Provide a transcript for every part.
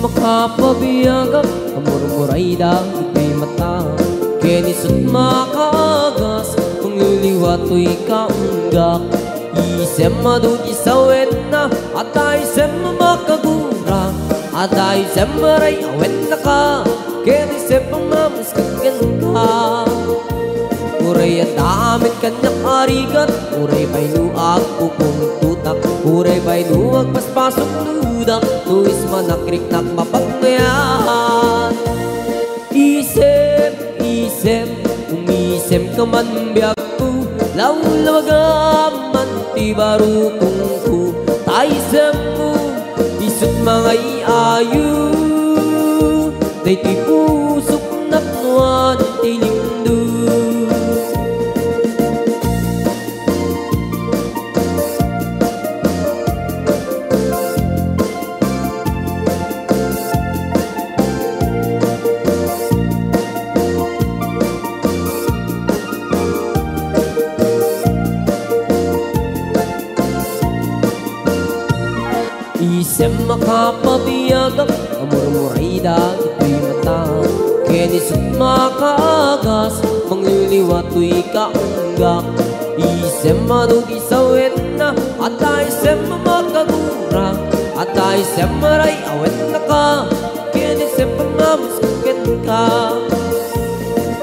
makapabiyagak amur-muray dagito'y mata kenisot makagas pangliliwato'y kaunggak isem madugi sawet na atay sem makagura atay sem maray awet na ka kenisem pamamuskagan ka uray at damit kanyak arigat uray pa'y nuag pupong tutak uray pa'y nuag paspasok ludak nuis manakrik-nak mapagmayan isem, isem umisem ka man biyak ko lawlawagaman ti barukong ko taisem mo isut mga iayu day ti pusok naknuan ti lindo isem makapabiyagak amur-muray dagito'y mata kenisot makagas mangliliwato'y kaunggak isem madugi sawet na atay sem makagura atay sem maray awet na ka kenisem pamamuskagan ka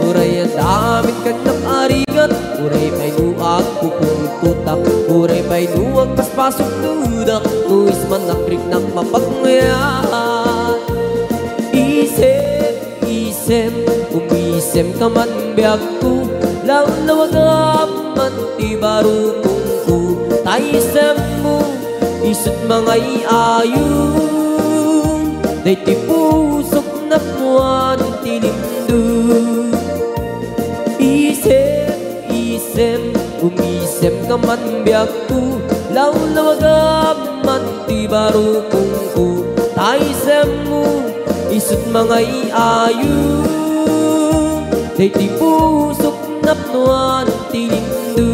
uray at damit kanyak arigat uray pa'y nuag pupong tutak uray pa'y nuag paspasok ludak nuis manakrik-nak mapagmayan isem, isem umisem ka man biyak ko lawlawagaman ti barukong ko taisem mo isut mga iayu day ti pusok naknuan ti lindo isem, isem umisem ka man biyak ko lawlawagaman ti barukong ko taisem mo isut mga iayu day ti pusok napnuan ti lindo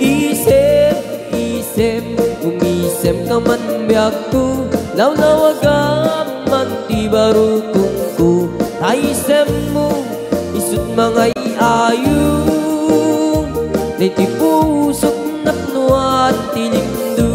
isem, isem umisem ka man biyak ko lawlawagaman ti barukong ko taisem mo isut mga iayu day ti pusok napnuan ti lindo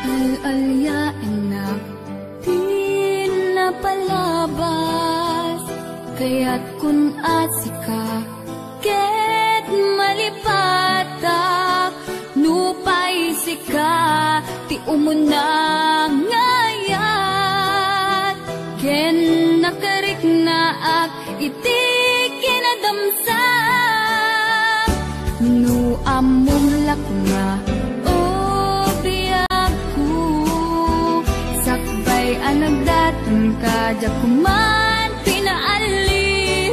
Al-alyain na di napalabas kaya't kun asika ket malipatak nupay sika ti umuna ngayat ken nakarik na ak iti kinadamsak nu amumlak na anagdatang kadya kuman pinaalilaw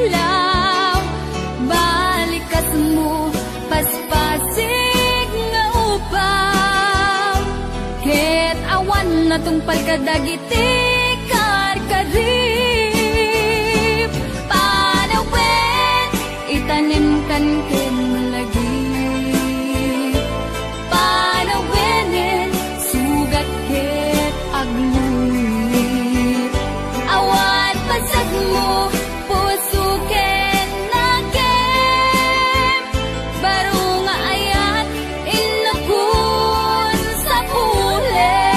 balikas mo paspasig nga upaw ket awan na tong palkadagiti karkarip panawin itanim kan ken lagi panawinin sugat ket aglu pasag mo puso ken nagem baro nga ayat inakun sa pulen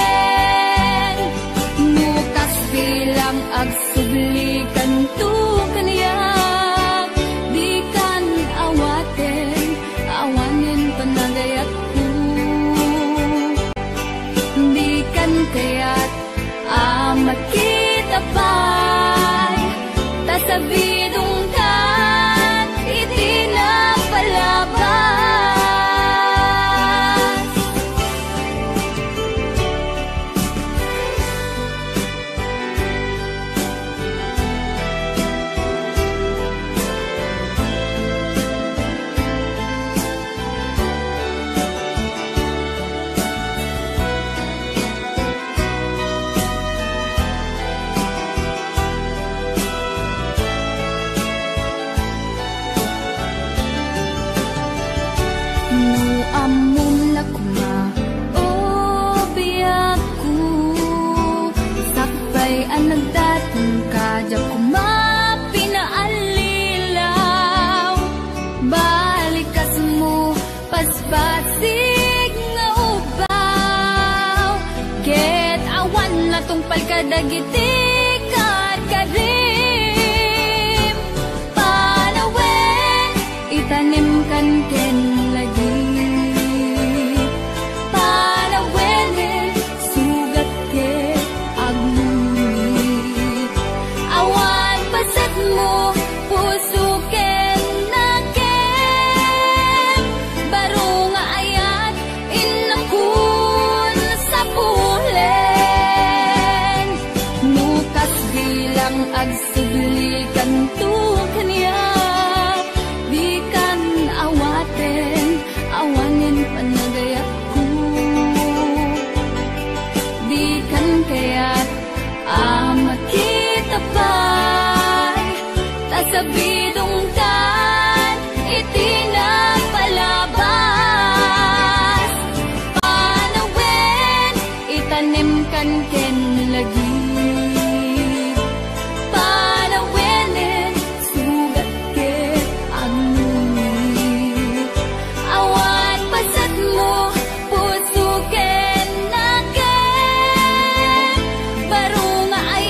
amom lakuma o biyaku sakbay ang nagdatong kadya kuma pinaalilaw balikas mo paspatsig nga ubaw ket awan na tong palkadagiti kad karim panawen itanim kan ken lagi panawen sugat ke agmuni awan pasat mo puso ken nakem baro nga ayat inakun sa pulen nukas bilang agsuglikan tu kanya di kan awaten awanin panagayak ko di kan kaya't makita pa'y tasabidong kan itinapalabas panawen itanim kan ken lagi panawen sugat ke agmuni awan pasat mo puso ken naken baro nga ay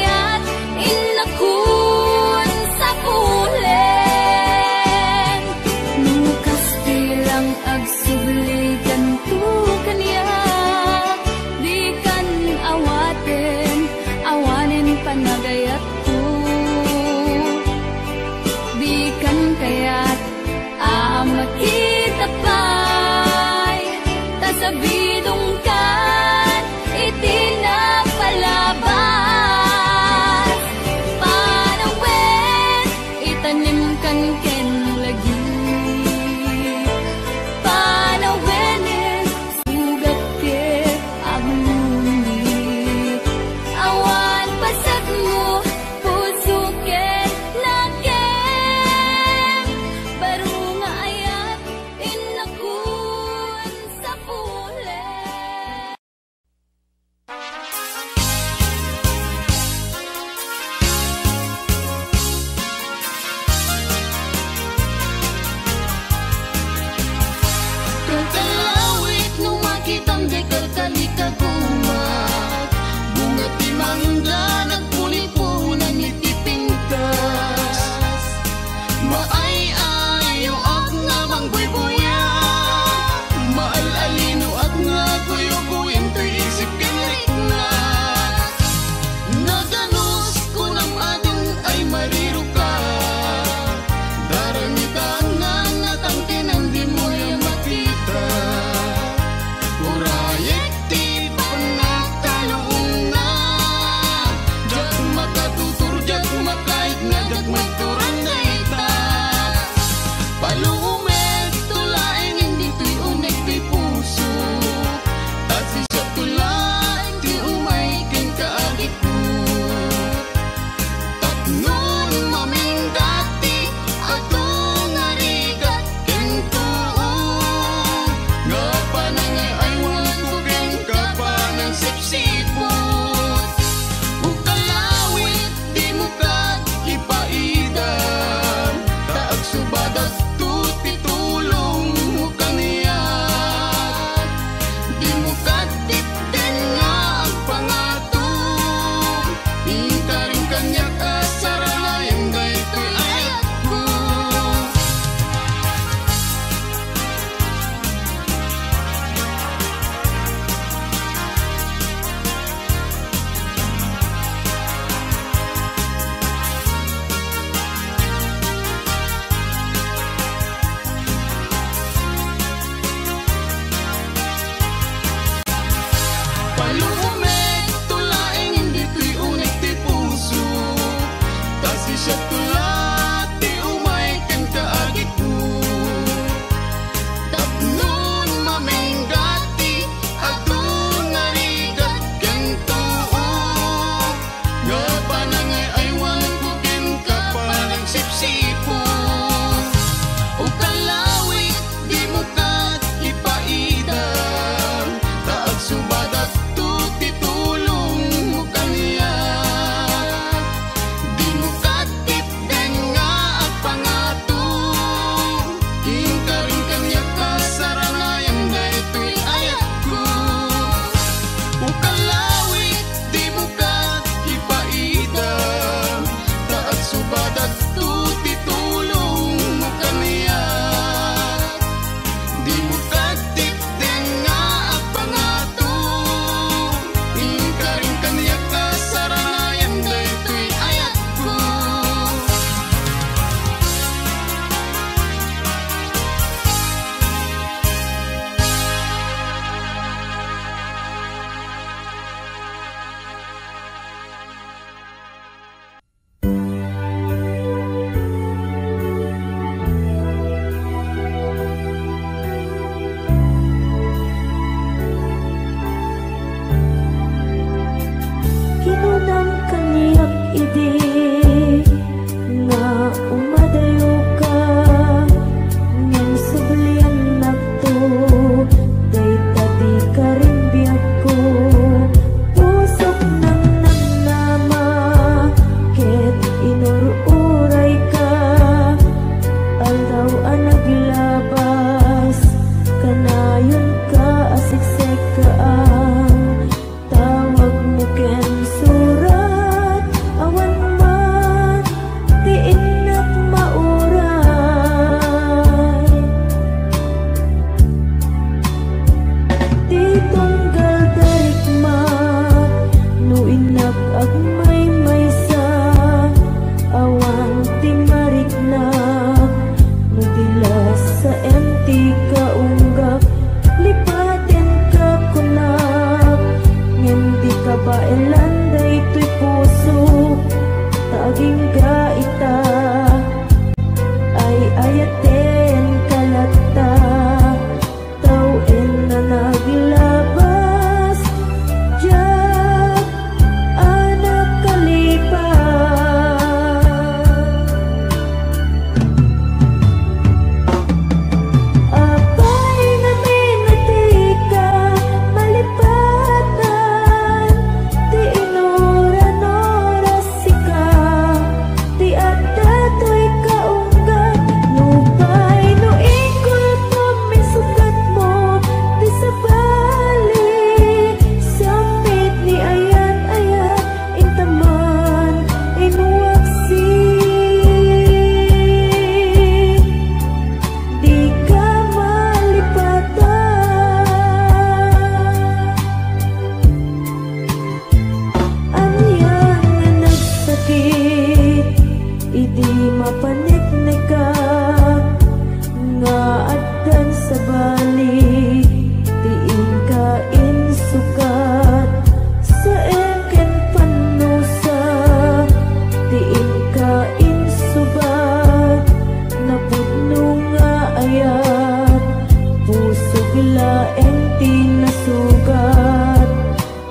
laeng tinasugat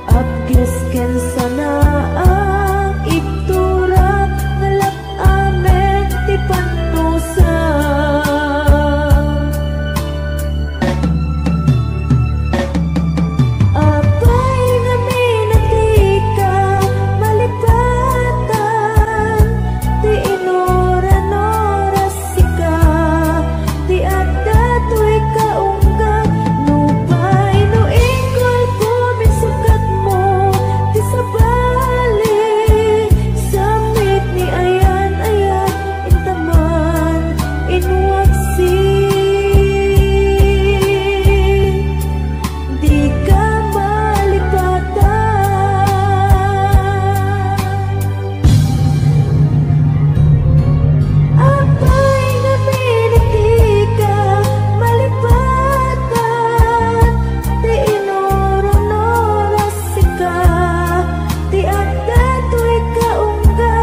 apkes ken sana ang iturak nalak amen ti panusa apay ngamin atika malipatan ti inoran-oras sika ti adda tu'y kaungga nupay no ingkol pumisukat mo ti sabali samit ni ayan-ayan intaman inwaksi di ka malipatan apay ngamin atika malipatan ti inoron-oras sika ti adda tu'y kaungga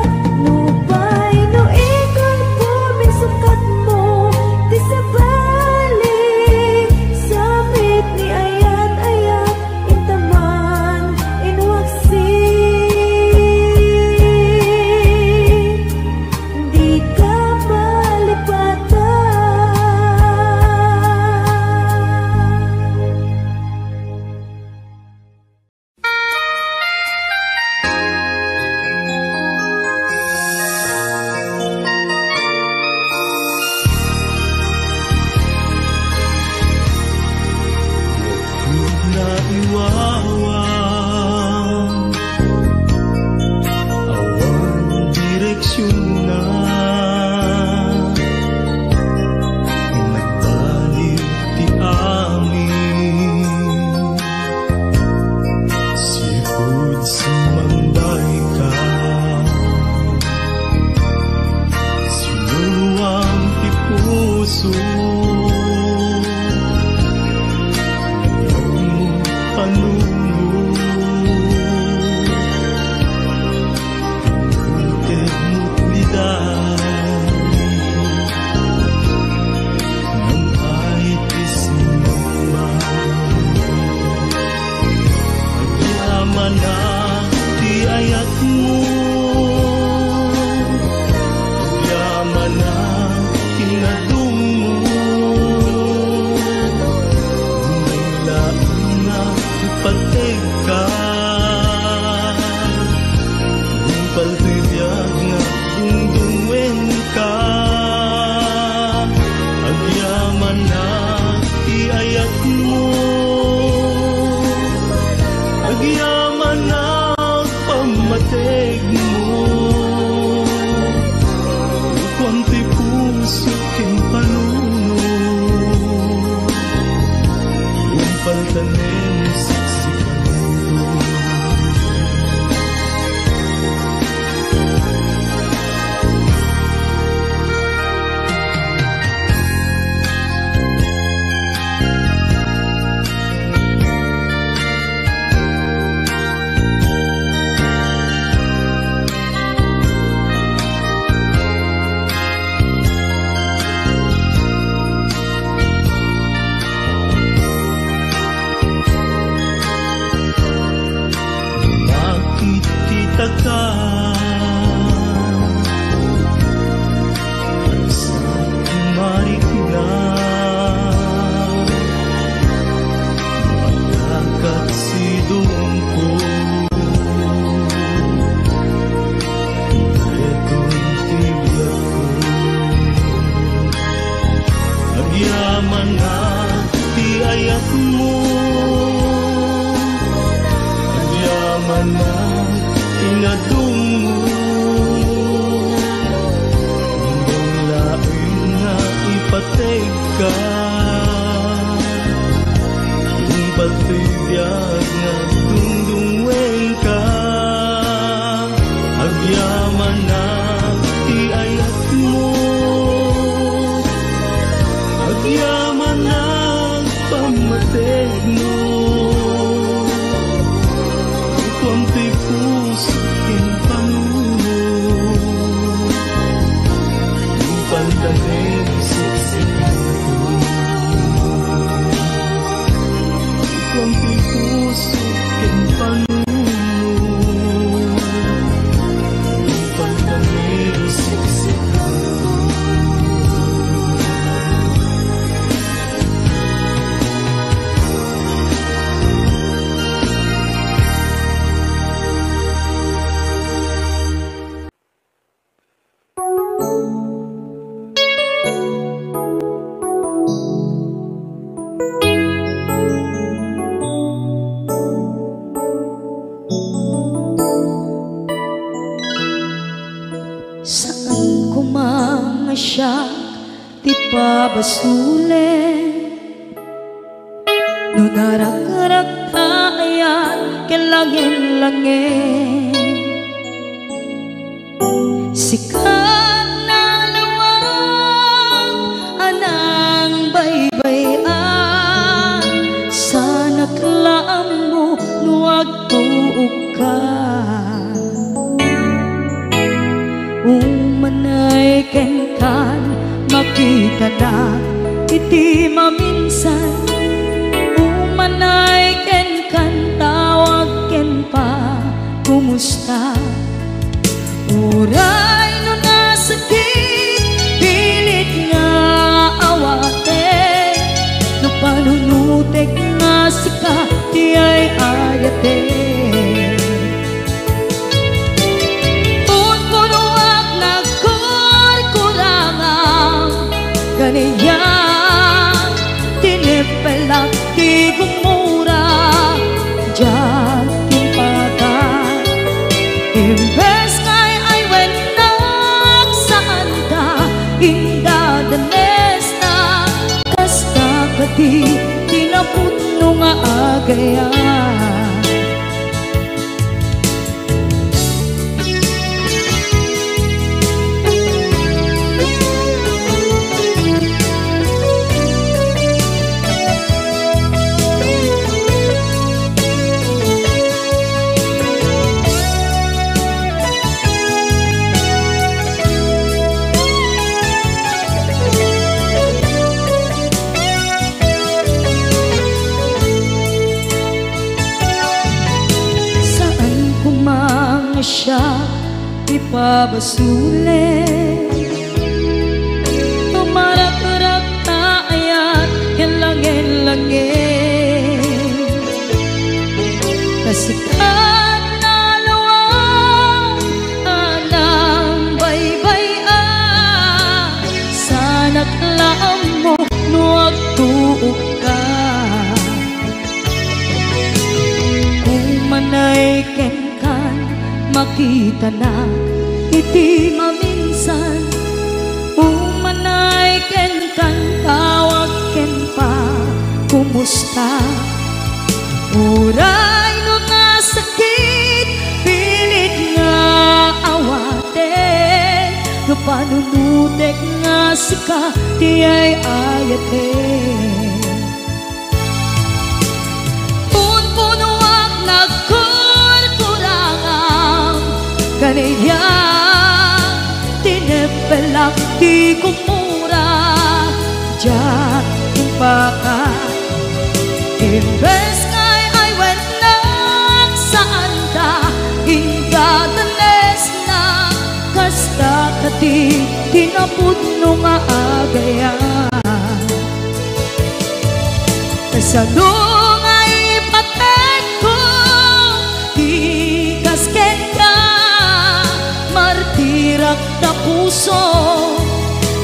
nupay no ikol pumisukat mo ti sabali samit ni ayan-ayan intaman inwaksi di ka malipatan na iwawan awang direksyon na nagbalik ti amin sipud sumanday ka sinuwang ti puso ipabasulen no narak-arak tayan kilangin-langin sikat na lawang anang baybayan sana klaam mo nuwag tuog ka umanay ken-kan makita na iti maminsan umanay ken-kan tawag ken pa kumusta uray no nasakit pilit nga awate no panunutek nga sika di ay ayate unpunuak nagkurkurangang ganiya tinipelak di gumura diyan timpagan imbes ngay ay wenak saan ka indadanes na kasta kati tinapudno nga agayan siya ipabasulen tumarak-rak tayan hilangin-langin kasikat na lawang anang baybayan sana klaam mo nuwag tuog ka umanay ken-kan makita na iti maminsan umanay ken-kan tawag ken pa kumusta uray no nasakit pilit nga awate no panunutek nga sika di ay ayate unpunuak nagkurkurangang kaniya tinipelak di kumura diyan timpaka imbes ngay ay wenak saan ta indadanes na kasta kati tinapudno nga agayan kasano nga ipatek ko di kasken ka martirak na puso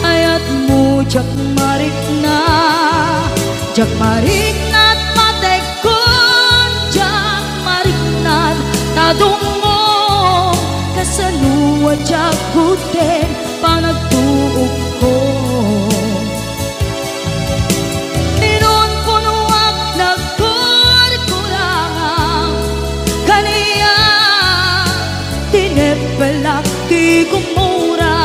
ayat mo jak marik na at matek ko jak marik na tadong mo kasanuwa jak kuten panagtuog ko minun punuak nagkurkurangang kaniya tinipelak di kumura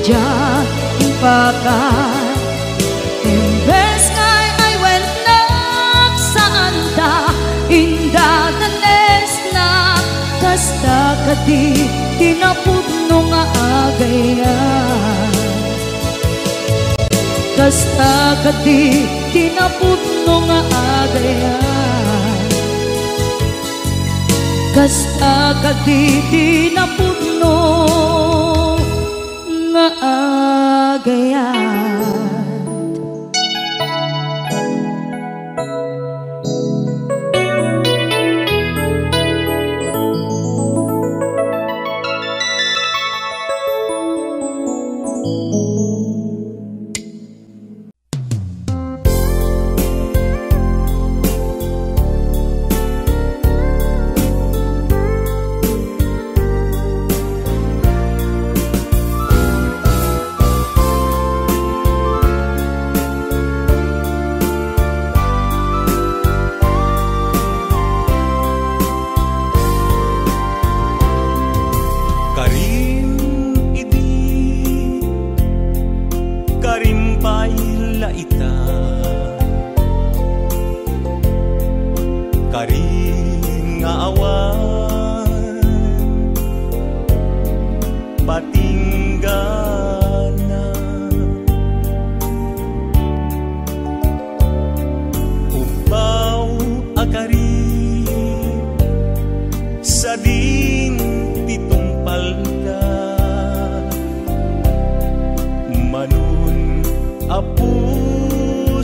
diyan timpakan imbes ngay ay wenak saan ta indadanes na kasta kati tinapudno nga agayan kasta kati tinapudno nga agayan kasta kati tinapudno nga agayan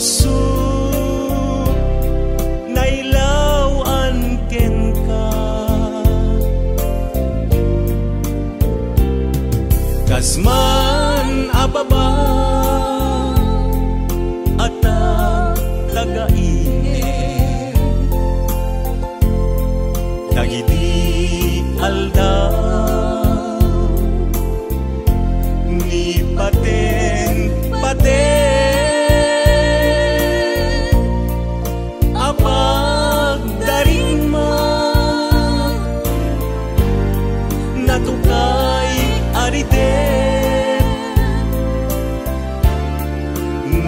puso nailawan ken ka kasman ababa at tagainip dagiti aldaw ni paten apag darima natukay ariden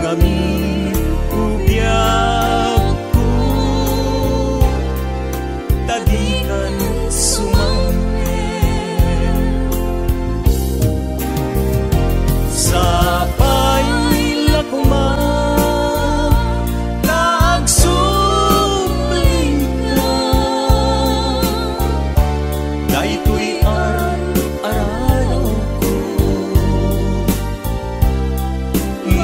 ngamin ubyak ko tadikan sumangkin sa payla kuman nagsubling ka daytoy araw ko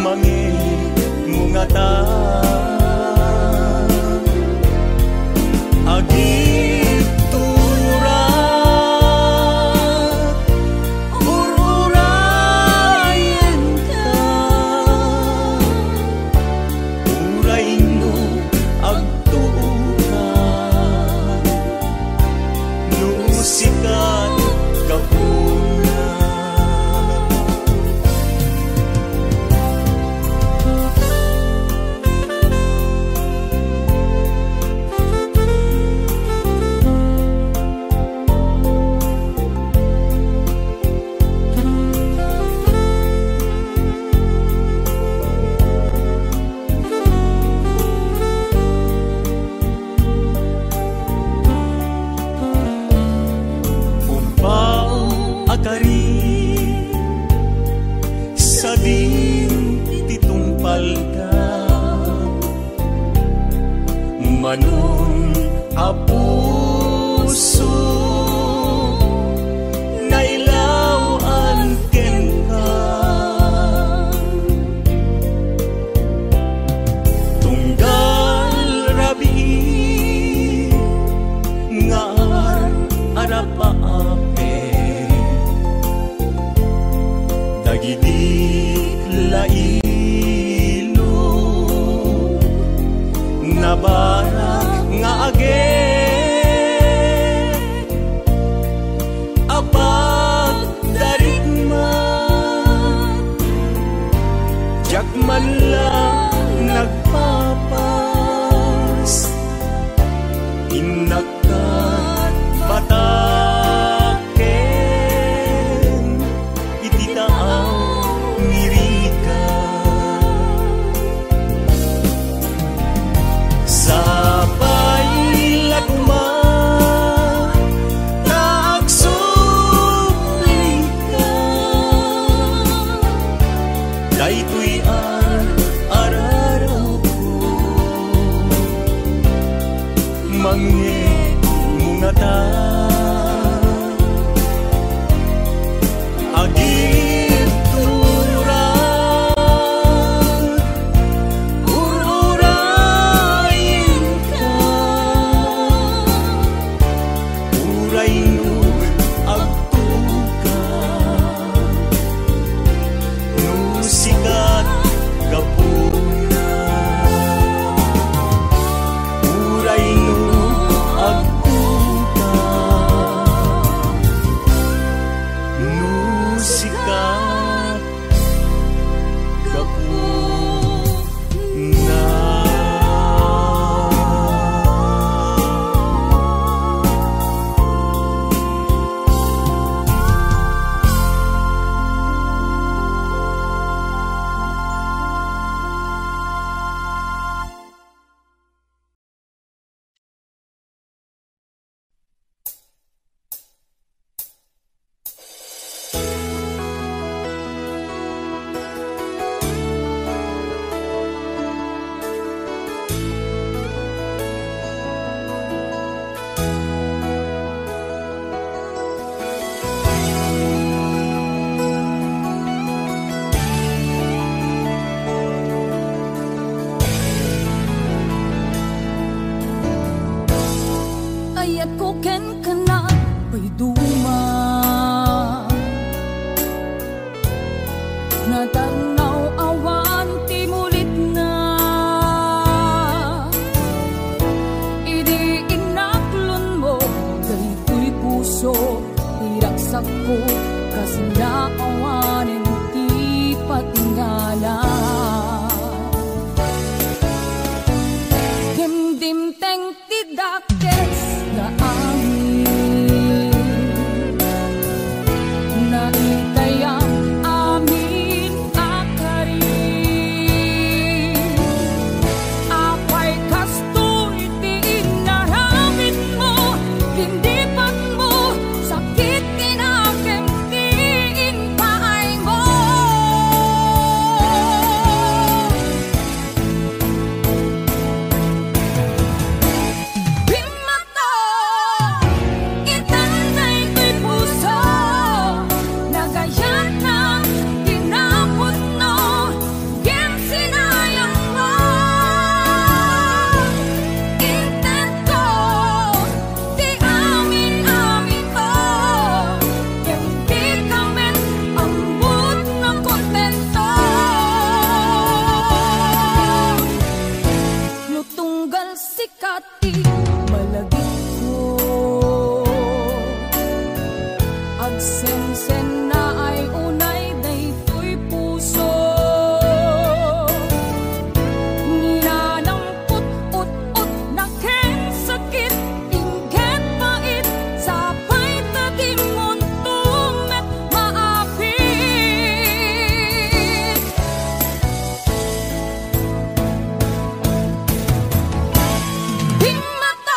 mangingungatan agit turat ururayan ka uray no agtuukan no sikat kapunan sa din titumpal ka manon a puso nailawan ken ka tunggal rabi nga arapaape dagiti lailo nabarak nga agen apag darigma jak man lang nagpapas inakat bataken ititaang ngirika sa pailaguma nagsubling ka daytoy araraw ko mangingungatan agit turat ururayin ka uray no agtukan no sikat kapunan uray no agtukan ko ken kana pa'y duma. Natanaw awan ti mulit na, idi inaklon mo daytoy puso, iraksak ko kasi naawanin ti patingala. Dimteng ti dakes na amin, na itayang amin akari. Apay kasto iti inaramid mo, lindipan mo, sakit tinakem ti inpaay mo. Bimato, itanday ko'y puso, nagayan na tinapon no, ken sinayang mo. Intento, di amin-amin ko, ken di kamen ambot na kontento. Nutunggal sikati malagit ko, agsensen na ay unay daytoy puso. Ninanamput ut-ut na ken sakit, ingket pait, sapay tatimon tumet maapit. Bimato,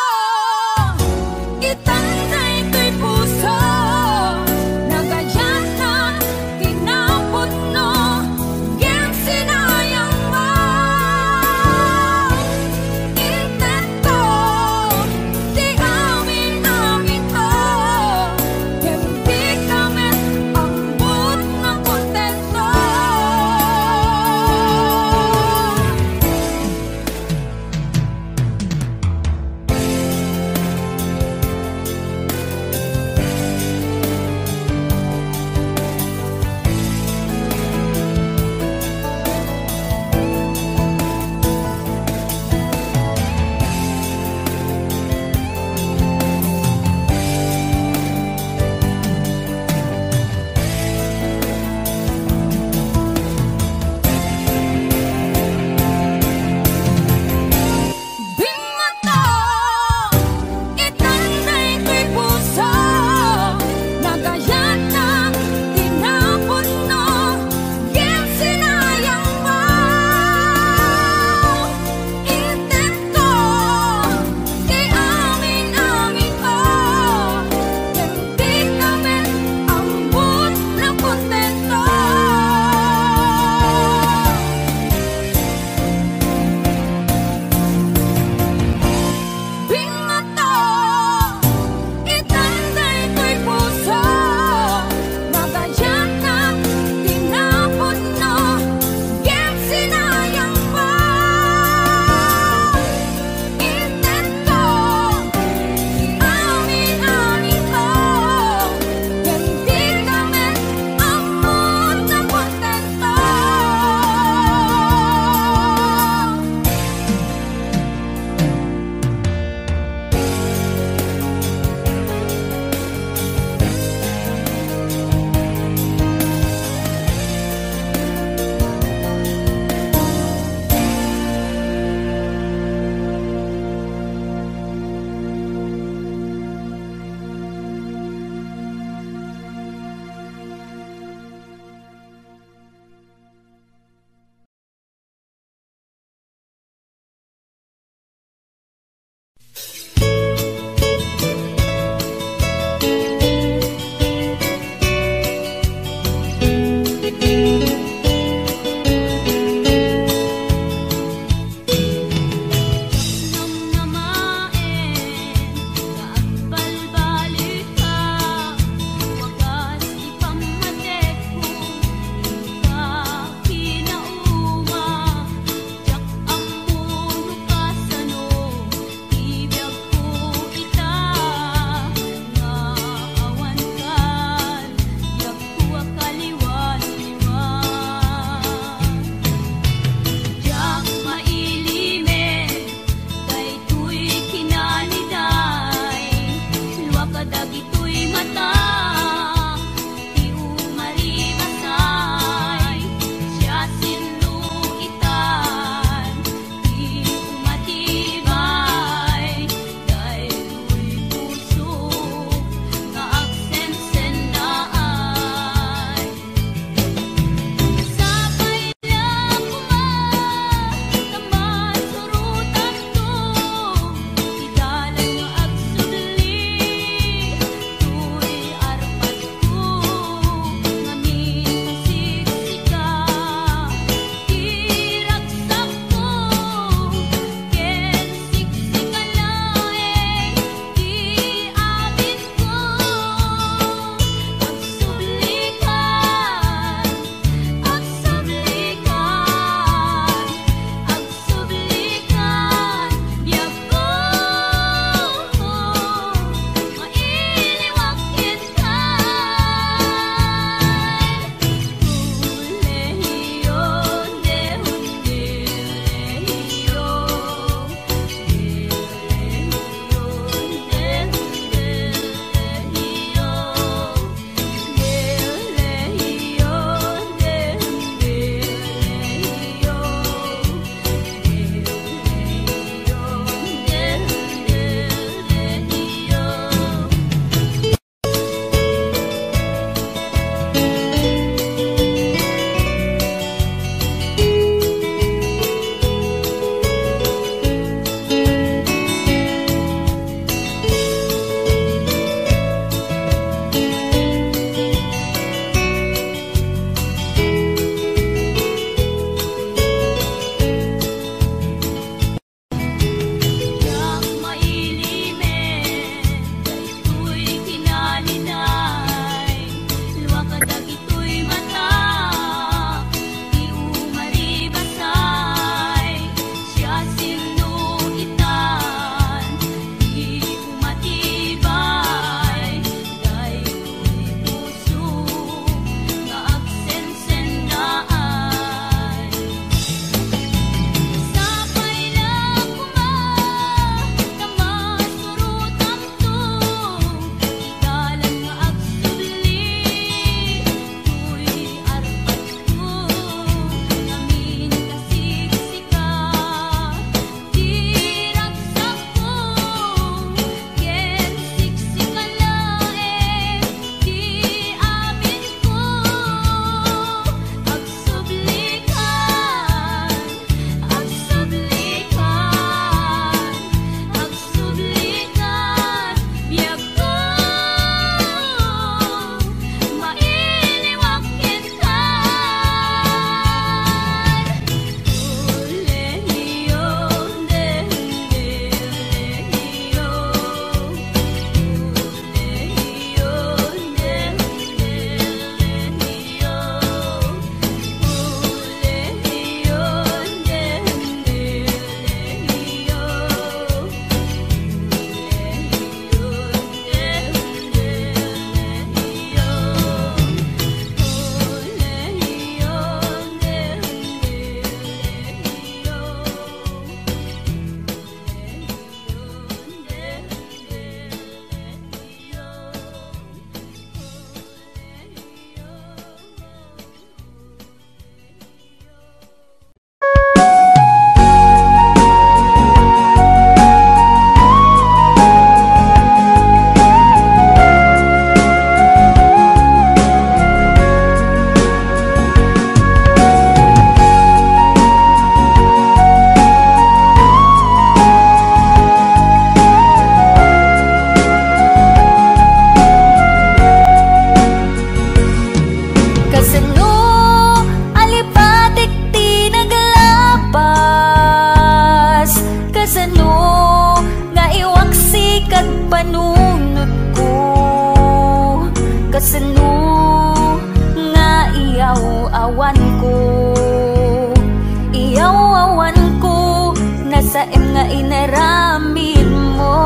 inaramid mo.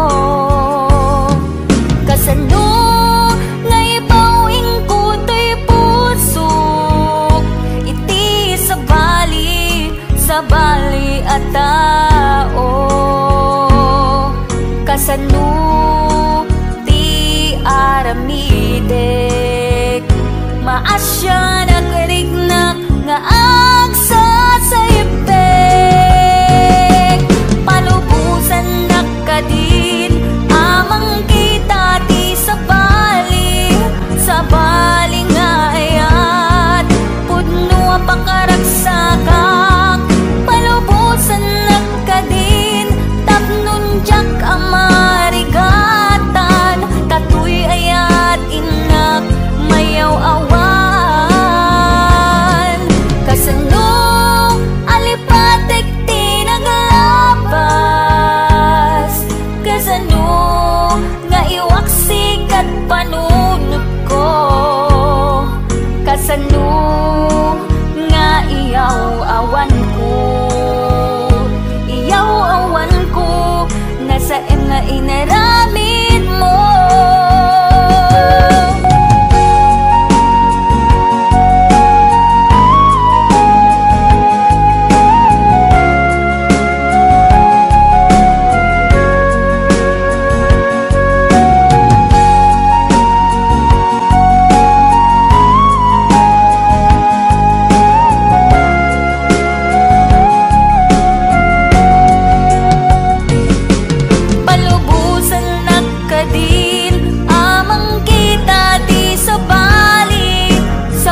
Kasano nga ibawing ko to'y puso, iti sa bali at tao. Kasano ti aramidek, maasya nagrignak nga agsasaipek. Palubusan nakadin amang kita ti sa bali nga ayat pudno pakaragsakan. Palubusan nakadin tapnon jak amarigatan, tatuy ayat inak mayaw awan. Kasano alipatek tinaglabas, kasano nga iwaksik at panunod ko, kasano nga iyaw awan ko, iyaw awan ko, nasa nga inaramid mo.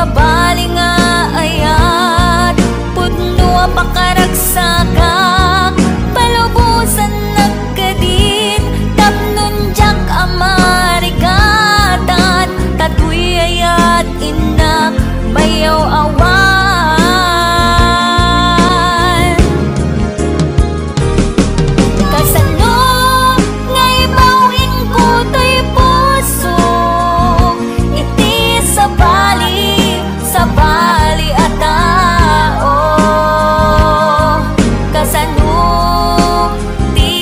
Bali nga ayat pudno pakaragsakan. Palubusan nagkadin tapnon jak amarigatan, tatuy ayat inak mayaw awan. Kasano nga ibawin ko to'y puso, iti sa bali at tao. Kasano ti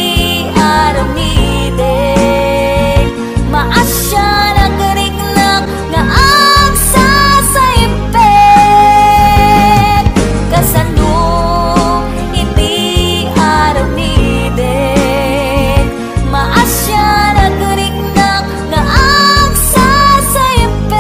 aramidek, maasya nagrignak nga agsasaipek. Kasano iti aramidek, maasya nagrignak nga agsasaipek.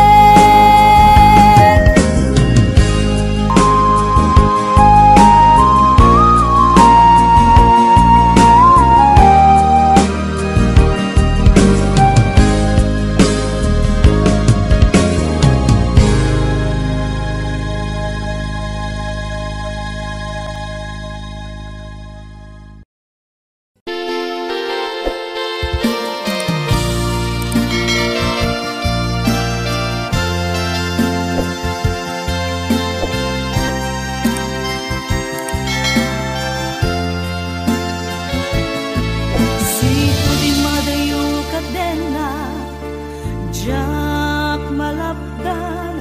Jak malapdan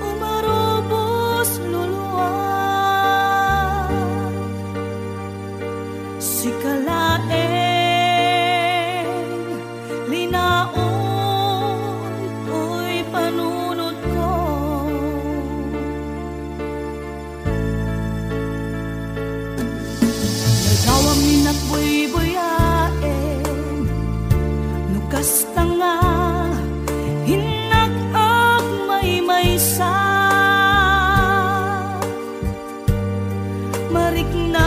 umarubos luluan, sikalaeng linaon to'y panunod ko. Nagawang ninak buy-buyaen, nukas tanga hinag-ak may-maysa, mariknak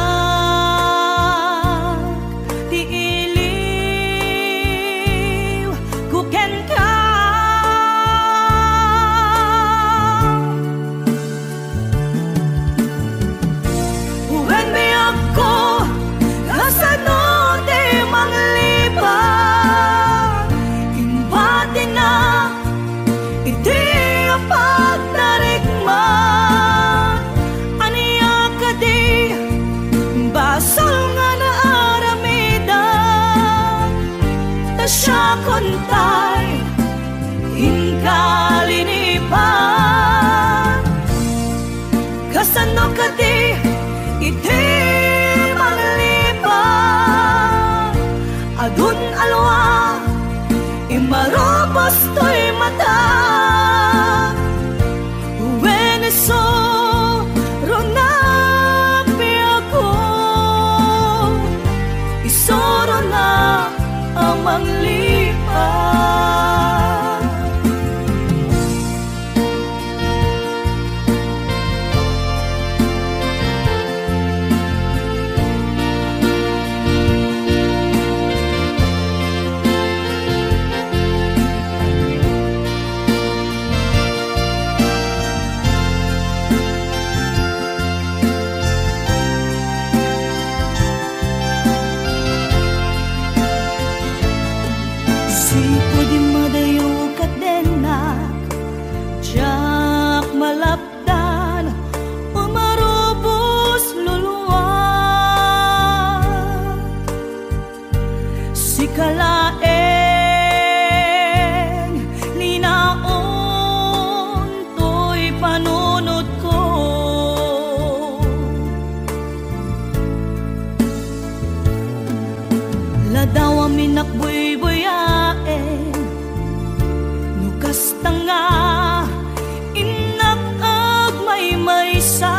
ti iliw kuken ka. Uwen biyak ko kasano ti manglipat, imbati na iti pagtarikman. Aniya ka di basal nga naaramidan, tasya kontay inkalinipan. Kasano ka di iti manglipan, adun alwa imarobos to'y mata Veneso ronapi ako isoro na amang lipat malapdan umarubos luluwa si kalaeng linaon to'y panunod ko ladaw aminak buy-buyaen nukas tanga maysa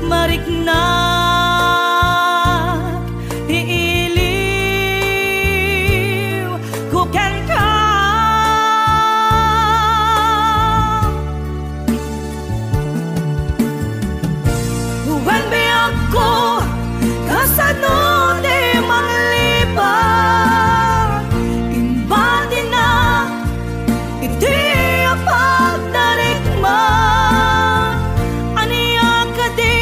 mariknak iiliw kuken ka huwan be ako kasano de manglipat imbadi na iti pagdarikma aniya ka di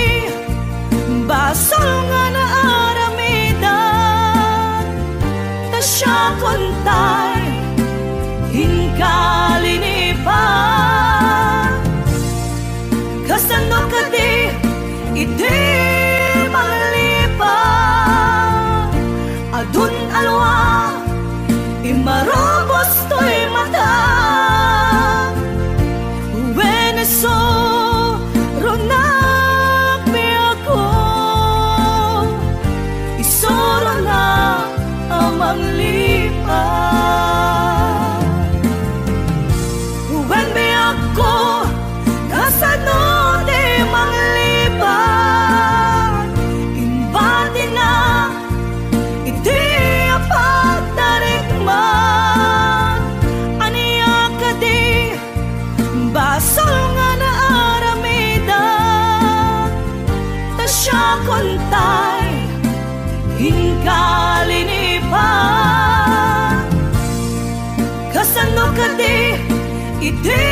basal nga na aramidan ta siya kontay hinkalinipan kasano ka di iti manglipan adun alwa imarobos to'y mata Veneso ronapi ako isoro na amang lipat huwan be ako kasano de manglipat imbadi na iti apagdarikman aniya ka di basal nga na aramidan ta siya kontay hinkalinipan kasano ka di iti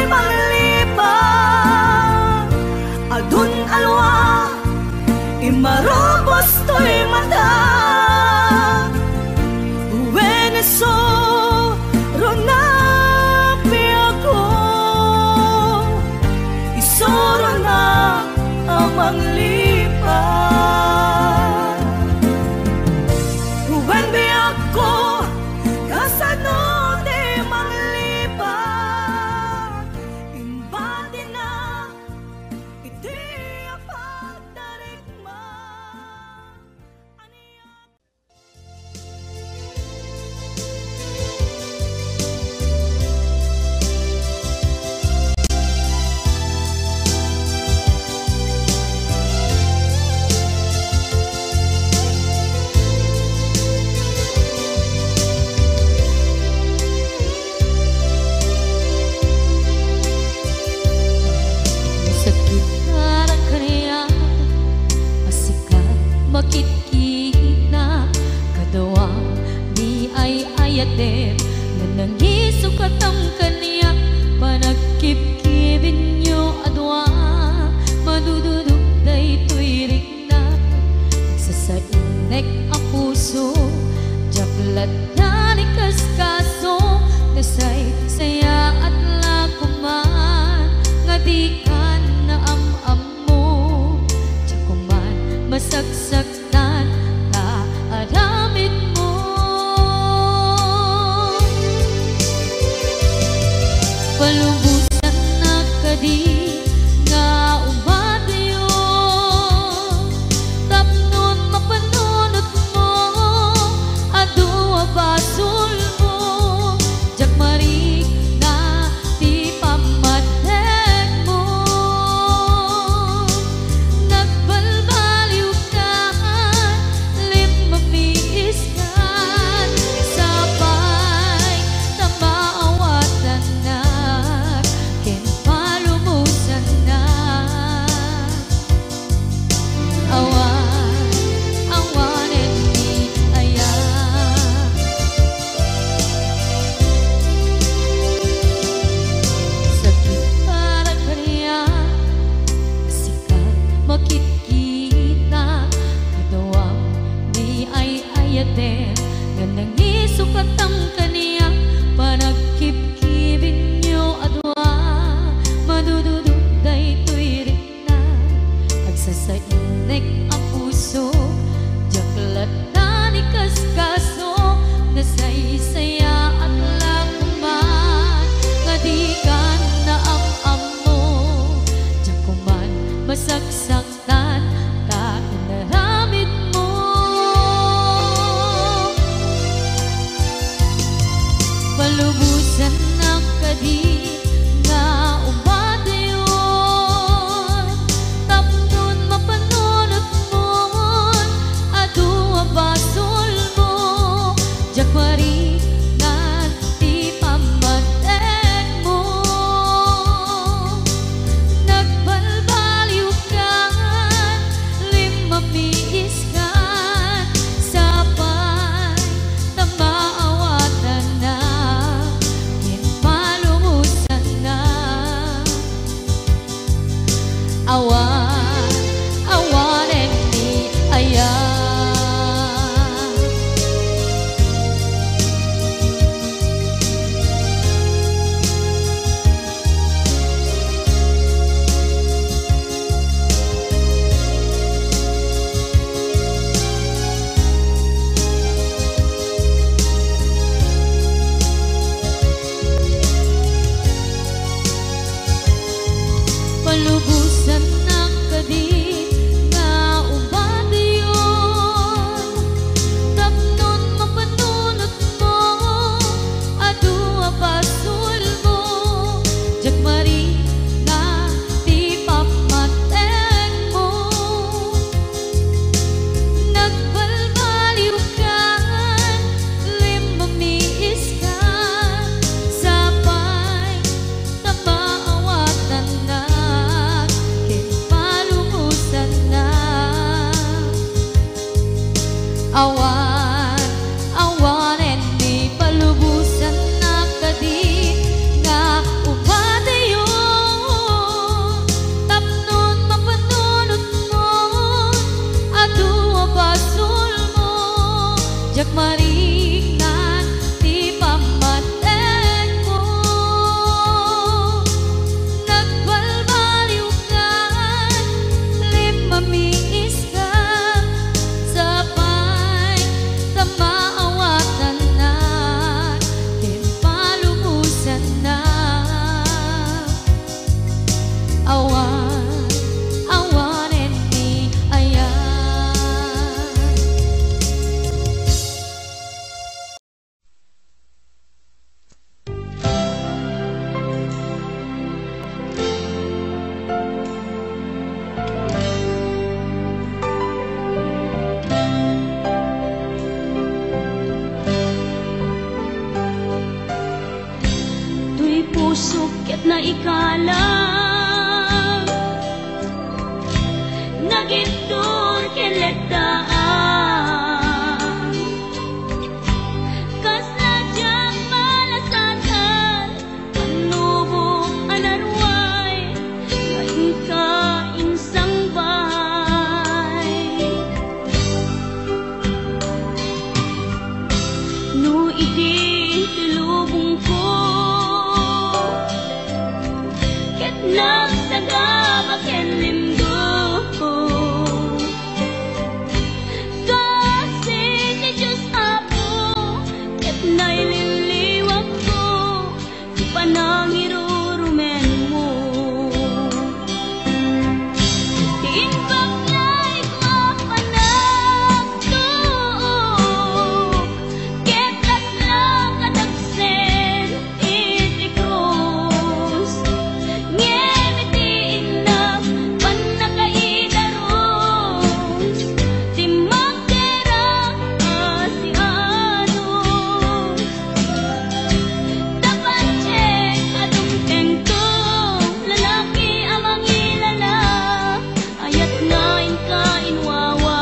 manglipan adun alwa imarobos to'y mata Veneso ronapi ako isoro na amang lipat huwan be ako kasano de manglipat imbadi na iti apagdarikma makikina kadawa di ay ayatem nanangiso katang kaniya panagkipkibin nyo adwa madududuk day tuwirik na sasainek ang puso jaklat na kaskaso nasay saya at lakuman nga di ka na am-am mo jakuman masagsaktan ta adamit mo palubusan na kadi nga umadyo tapnon Awan, awanen ni palubusan na kadi nga upadayon. Tapnon mapanunod mo, adua basul mo, jak maringnan di pamatek mo. Nagbalbaliw ka, lip mamiis ka, sabay tamaawatan na, din palubusan na. Awan, awanen ni ayan. Tuy puso ket na ikalang nagitur keletaan kas nadyang malasatan panubok anarway ngayon ka insang bahay no iti tilubong ko ket nagsagabak ken limdo kasi ni Diyos Apo ket naililiwag ko di panangirurumen mo tiimbag lay ko panagtuog ket latlang kadagsen iti krus ngemitiin na panakaidaros ti magderang asianos tapansye kadungteng ko lalaki amang ilala ayat ngain ka inwawa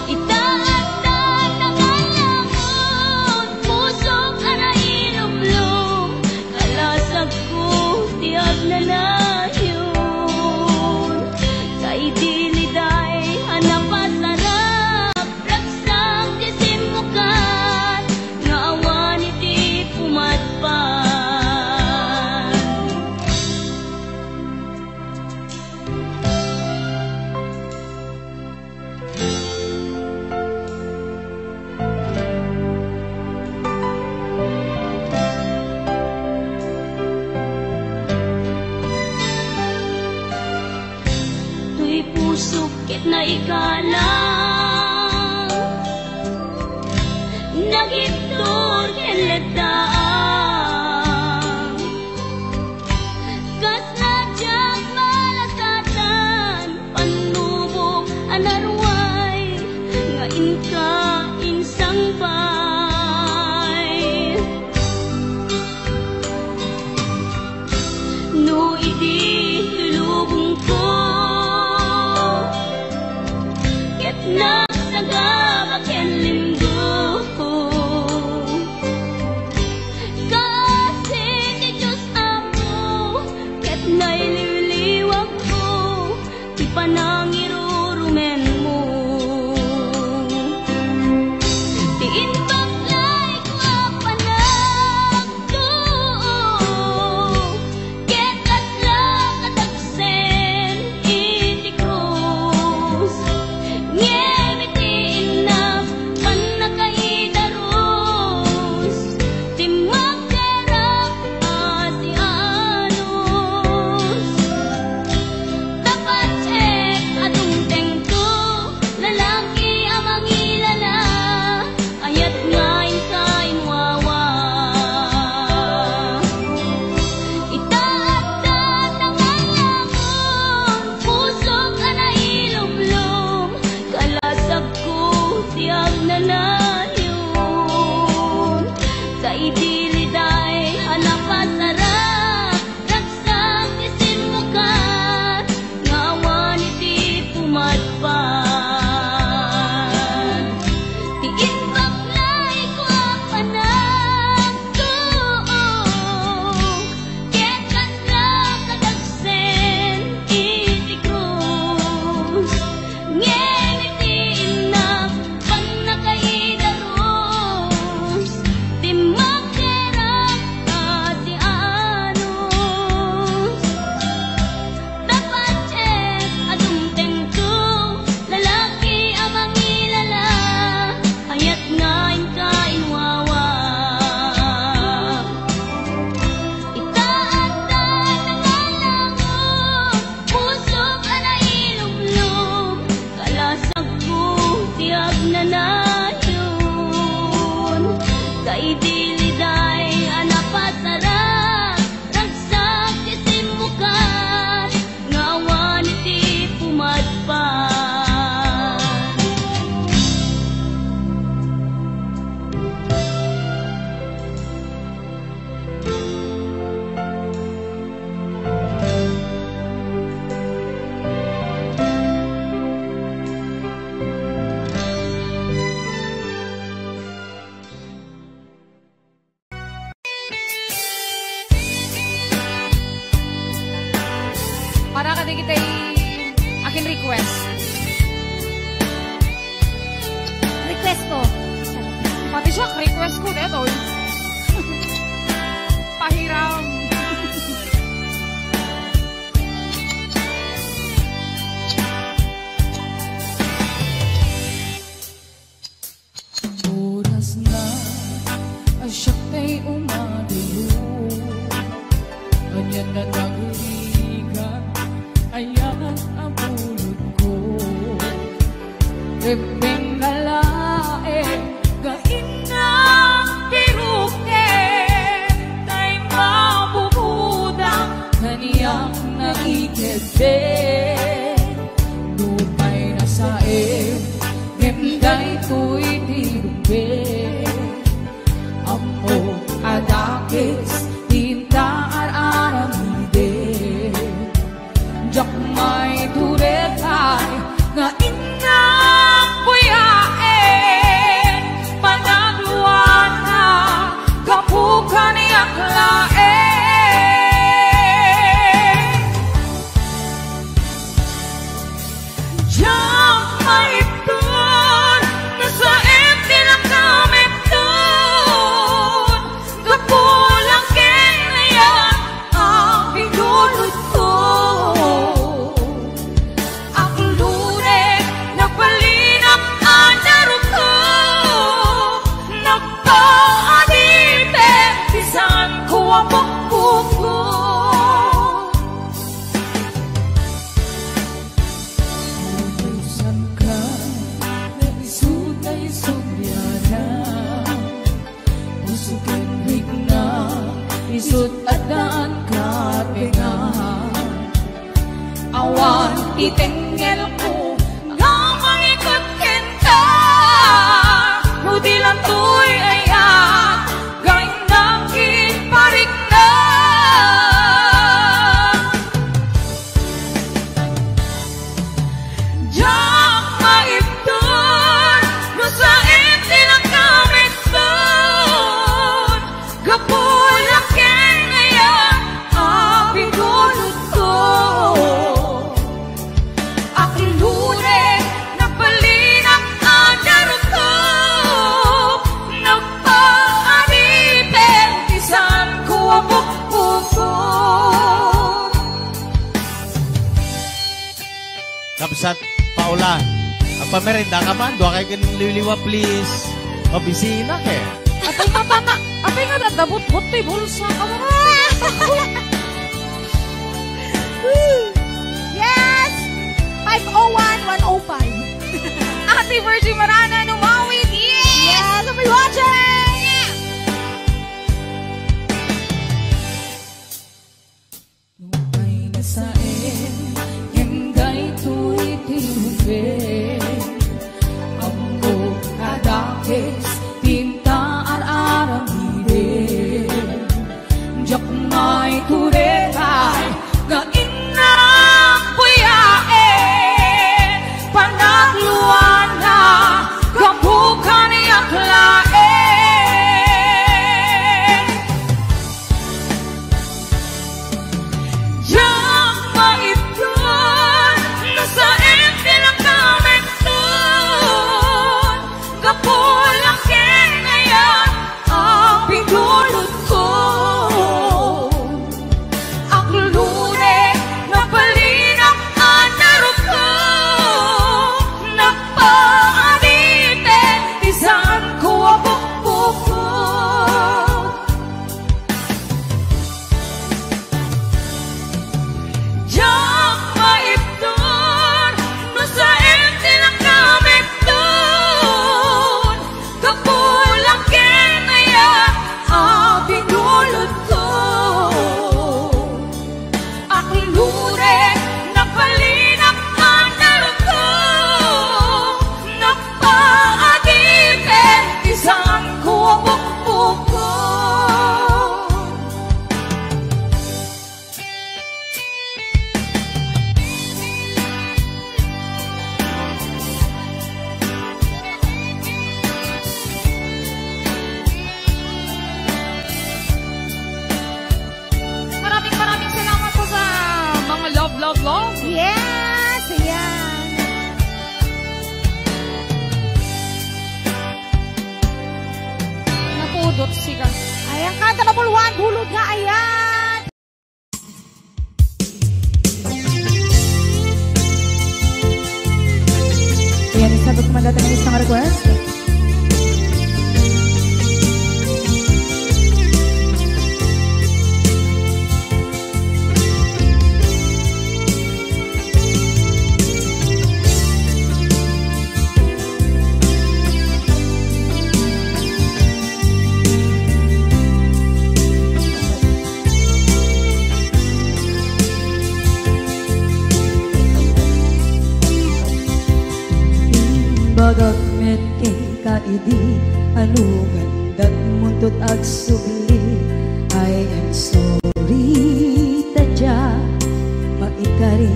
itaat tatangalangon pusok anailublong kalasag ko tiag nanayon kay diliday hanapasarap raksang tisimukan nga awan iti pumatpan. Tuy puso ket na ikalang nagitur ken ledaan kas nadyang malasatan panubok anarway ngain ka insang bay no iti lulubong ko ket nagsagabak ken limdo kasi ni Diyos Apo ket naililiwag ko ti panangirurumen mo request. Request ko. Pati siya, request ko dito. Pahiram. Oras na siya kay umadiyo. Ganyan na nagrigan, ayan ang bulod ko. Ebeng lalae, gain na piruke, tay mabubudang kaniyang nakikete. Lupay na sae, gemday ko'y tiruke. Amo adakis, tinta ar-aramide. Jak may turetay, nga inang buyain. Panagluan na, kapukan niyak lain. Jak may tun, nasa empty lang kami tun. Kapulang kinayan, ang bigulot ko. Isut adaan katingan, awan itengel ko nga mangikot kenta. Nudi lang to'y ayan, gain ng kiparik na. Diyak maipton, nasa empty lang kami ton. Gapulang kinayan, ang bigulot ko. Akilure, nagbalinang adarot ko. Nagpaaripin, isan ko ang bukbuko. Kapsat Paula, ang pamerenda ka man, doa kay liliwa please. Mabisina ke. Atay matana, atay nga dadabot-bot to'y bulsa ka mo. Yes! 501-105. Ate Virgie Marana, numawit. Yes! I'll be watching! Lupay na sain, hingay to'y tirupe. Amo adakis, tinta ar-aramide. Jak may turetay, nga inang buyain. Panagluan na, kapukan niyak lain. Jak maipton, nasa empty lang kami. Dudot sigal. Ayan, kanta na puluhan, bulod nga, ayan. Ayan, isabot ko mandata ng isang request. Bagak met kay kaidi anugan dat muntot ag sugli. I am sorry tadya maikari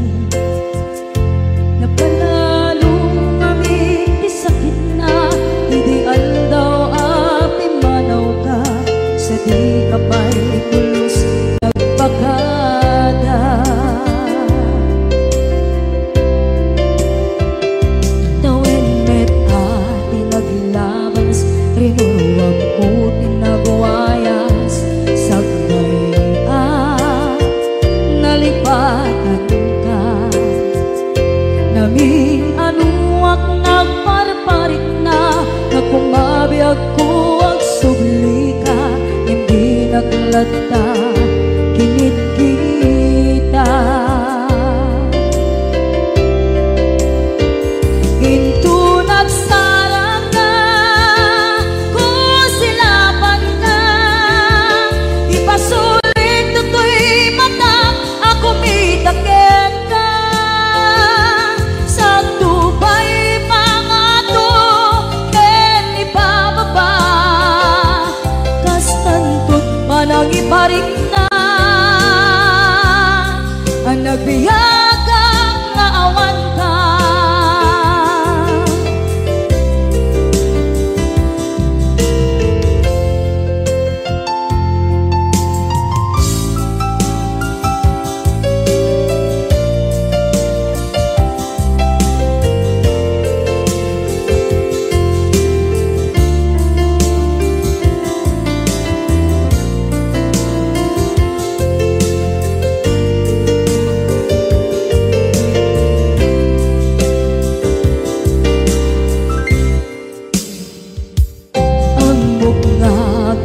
napanalo kami isakit na ideal daw api manaw ka sa di kapay pulos nagpakada. Rinuruwag ko tinagwayas sagnay nalipatan ka namin anuak nagparparit na nagkumabiyag ko ang subli ka hindi naglata kinit kita into nagsarang ka sulit tutoy mata ako mitakit ka sa tubay mga to ken ibababa kastantut manang iparik na ang nagbiyagang nga awan ka.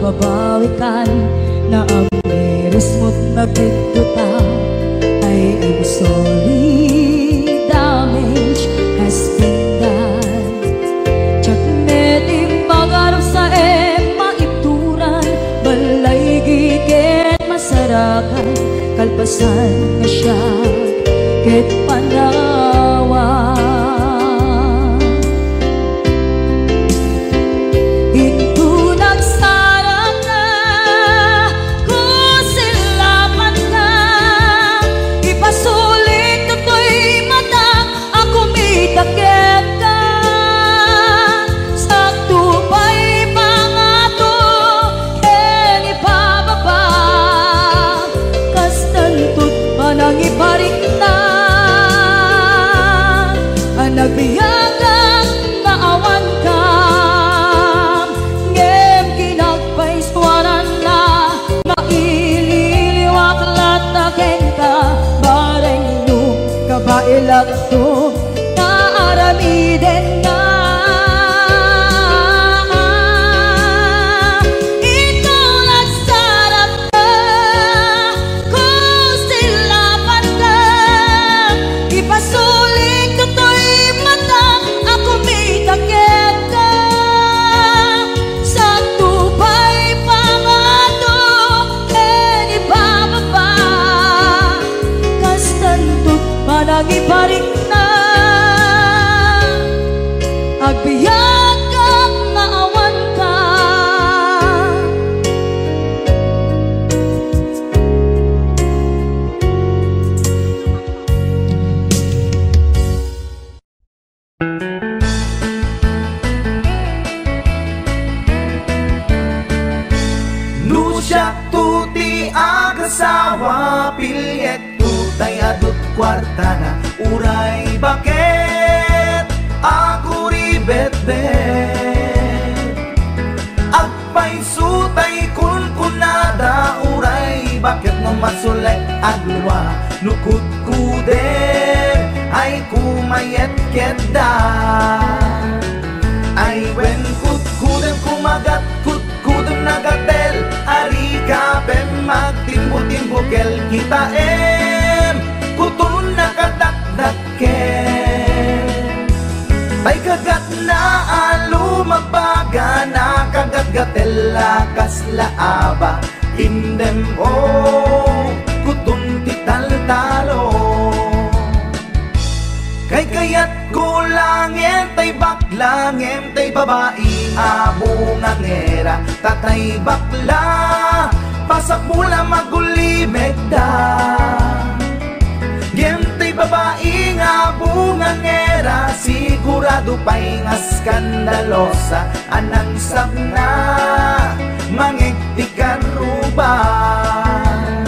Babawikan na ang meres mo't nagpigduta. I am sorry, damage has been done. Tsak meting magarap sa maituran balay giket masarakan kalpasan na siya ket panawa into nagsarang na ko silaman ka ipasulit tutoy mata ako mitakit ka sa tubay pangato ken ipababa kastantut manang iparik na ang nagbiyagang naawan ka ngem kinagpaiswanan na maililiwak lataken ka bareng no kabailak to naaramiden na ikaw nagsarap ka kung silapan ka ipasulit tutoy mata ako mitakit ka sa tubay pangato ken ibababa kastantut manang iparik na agbiyak kang naawan ka. Nusyak tuti agasawa pilyet tutay adut kwarta na uray baket ako ribet-bet agpay sut masulay agluwa nukut kuder ay kumayet keda ay wen kut kudem kumagat kut kudem nagatel ari kapem magtimbo-timbo kel kita kutun nakadakdaken ay kagat na alumabaga na kagat-gatel lakas laaba indem kutun tital-talo kay kayat kulangin tay baklangin tay babae abungang era tatay bakla pasak mula magulimeg da gentay babae abungang era sigurado pa'y nga skandalosa anang sabna mangiktikan ruban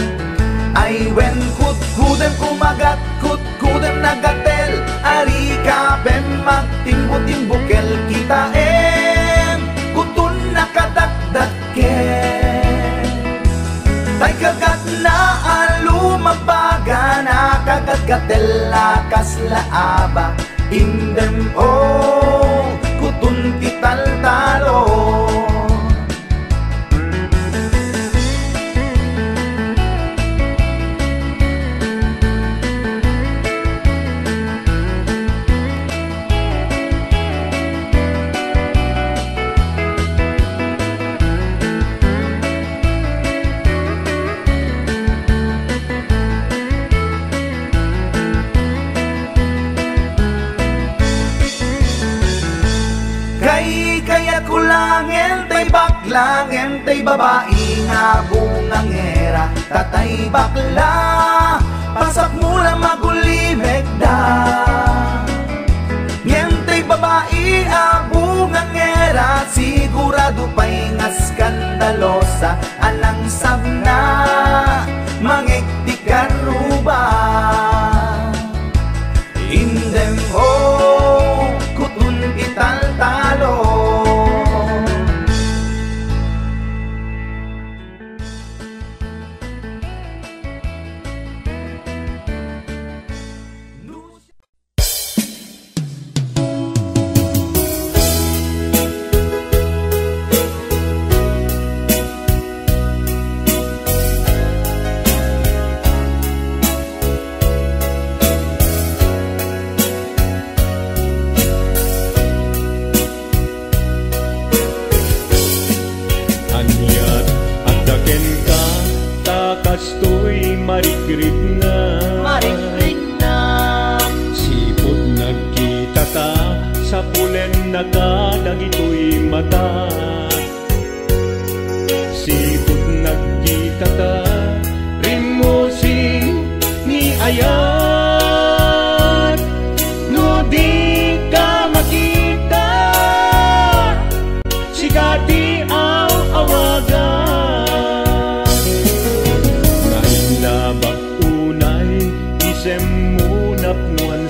ay wen kut-kudem kumagat kut-kudem nagatel ari kapem magtimbo-timbo kel kita kutun nakadakdaken tay kagat na alumabaga na kagat-gatel lakas laaba indem kutun tital-talo kulangin tay baklangin tay babae nga bungang era tatay bakla pasak mula magulimeg da ngentay babae bungang era sigurado pa'y nga skandalosa anang sabna mangiktikan ruba indem kutun ital-talo marikrik na sipod nagkita ta sa pulen nakadagito'y mata sipod nagkita ta rimosing ni ayat no di ka makita sigati ang awagan mo napnuan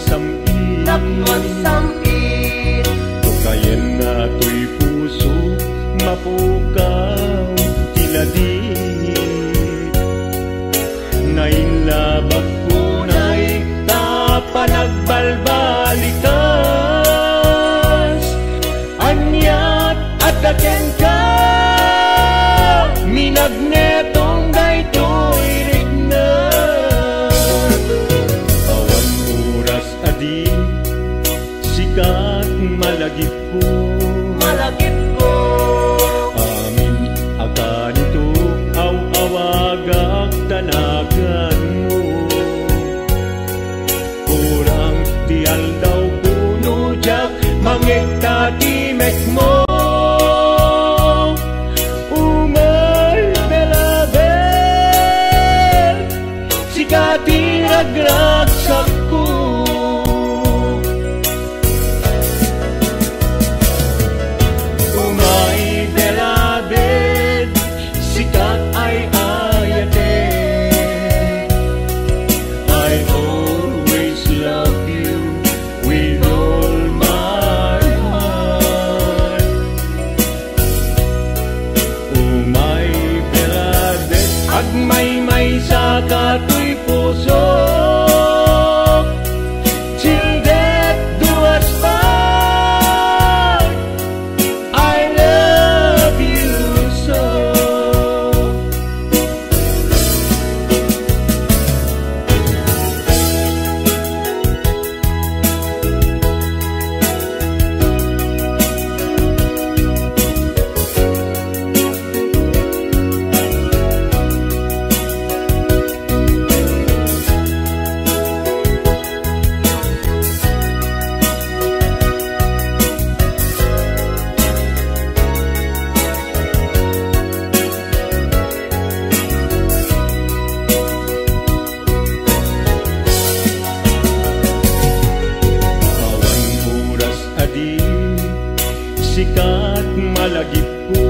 samit tukayen na to'y puso mapukaw tiladi nainlabak punay tapanagbalbalikas anyat at daken ka minagnetong daytoy rigna sikat malagip ko amin akan ito awagak tanagan mo kurang tial daw puno jak mangiktatimik mo umay belabel sikati nagragsak ko di sikat malagip ko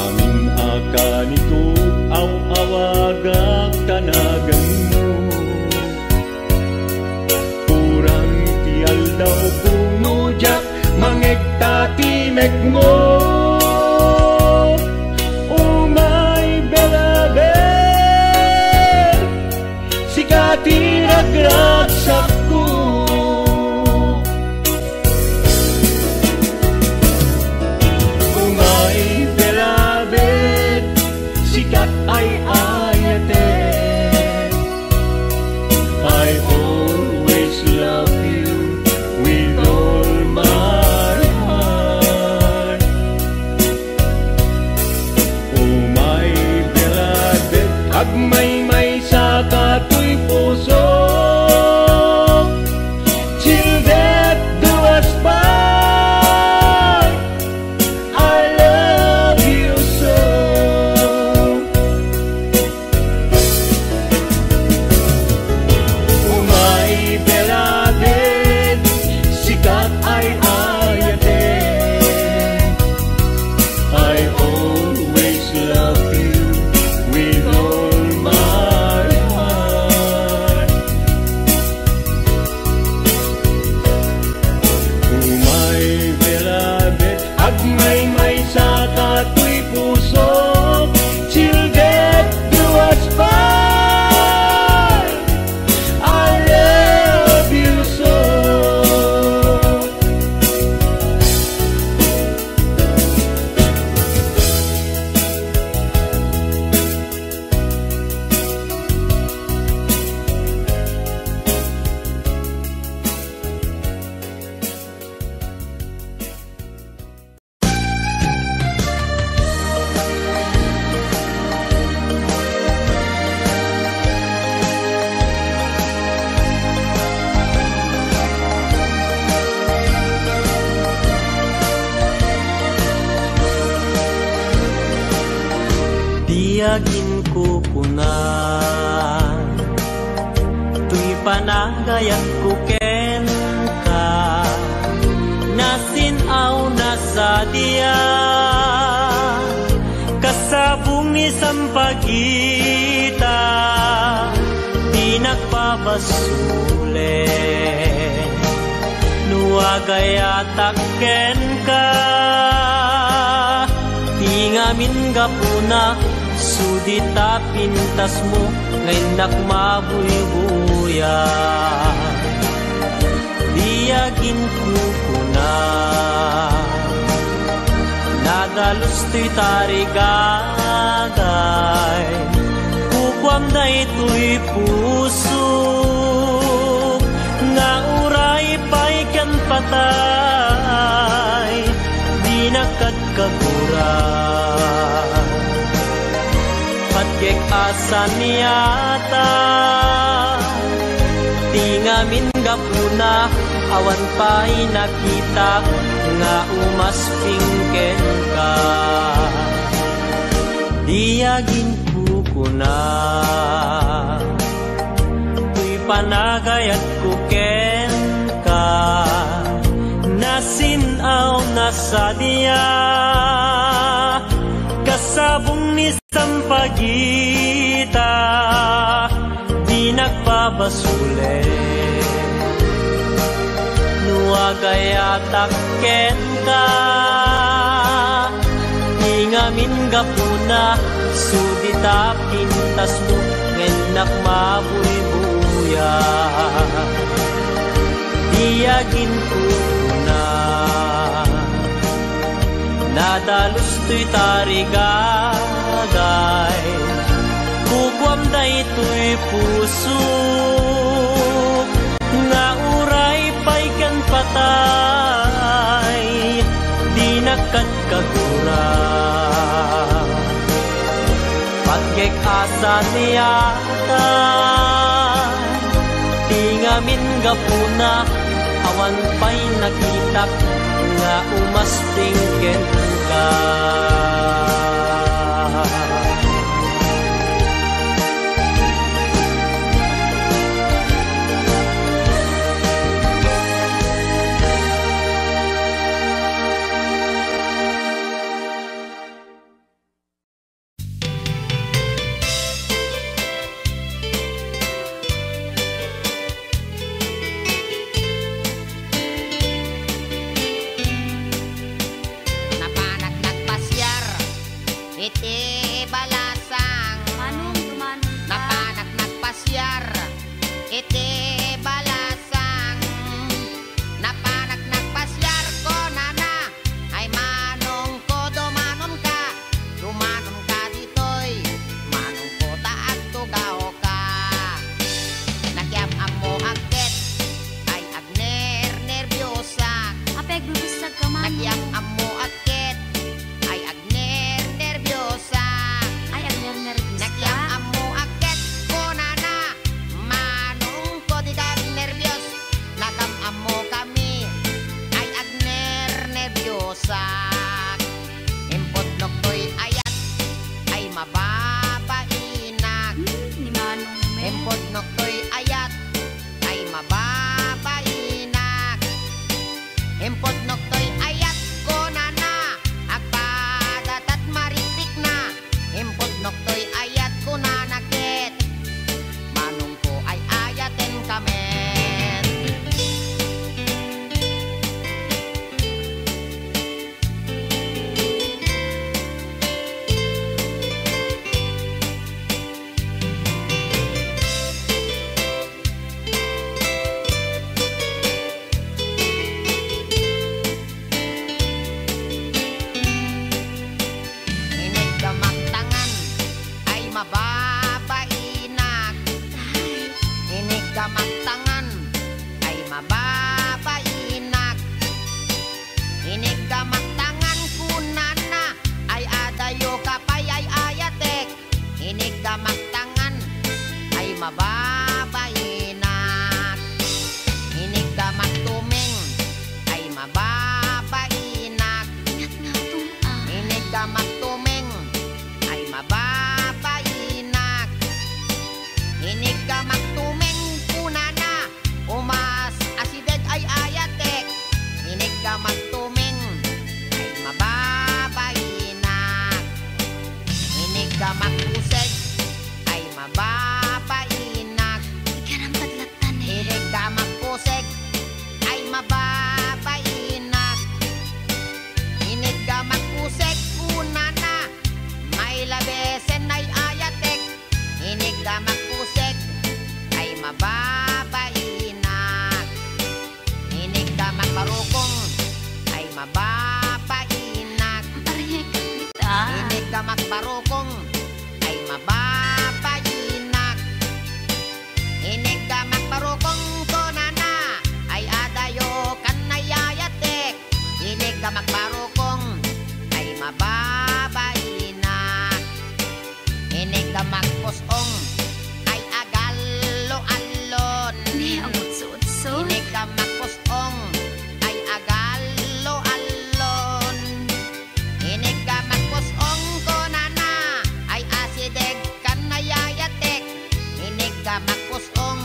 amin akan ito aw awagak tanagan mo kurang tial daw puno jak mangegtatimek mo umay belaber sikati ragragsak ko umay belaber sikat ay ayate I always love you with all my heart umay belaber agmay-may sa kato'y puso till death do us part I love you so umay belaber sikat ay ayate I always love you with all my heart umay belaber agmay-may sa kato'y puso till death do us part I love you so Tiyagin ko kunan tuy panagayat ko ken ka nasinaw na sa diya kasabong ni sampagita di nagpabasule nuagayatak ken ka tingamin gapuna sudita pintas mo ngayon nakmabuy-buya diyagin kukuna nadalos to'y tarigagay kukwam na ito'y puso nga uray pa'y kan patay di nakatkaguran patkek asan niyata tingamin gapuna awan pa'y nakita nga umaspingken ka diyagin kukuna tuy panagayat ko ken ka nasinaw na sa diya kasabong ni sampagita di nagpabasule nuagayatak ken ka tingamin gapuna sudita pintas mo ngenak mabuy-buya diyagin kuna nadalos to'y tarigagay kukwam na ito'y puso nga uray pa'y kan patay di nakatkaguran patkek asan niyata tingamin gapuna awan pa'y nakitak nga umaspingken ka mababainak. Inig ka magtangan kunana, ay adayo kapay ay ayatek. Inig ka magtangan, ay mababainak. Inig ka magtuming, ay mababainak. Inig ka magtuming, ay mababainak. Inig ka magtuming kunana, umas asideg ay ayatek. Inig ka magtuming, ay mababainak. Inig ka magpuseg, ay mababainak. Inig ka magpuseg, ay mababainak. Inig ka magpuseg kunana, may labesen ay ayatek. Inig ka magpuseg, ay mababainak. Inig ka magbarukong, ay mababainak. Inig ka magbarukong, ay mababainak. Inig ka magbarukong konana, ay adayo kanayayatek. Inig ka magbarukong, ay mababainak. Inig ka magpusong, ay agalo-alon. Inig ka magpusong, ay agalo-alon. Inig ka magpusong konana, ay asideg kanayayatek. Inig ka magpusong,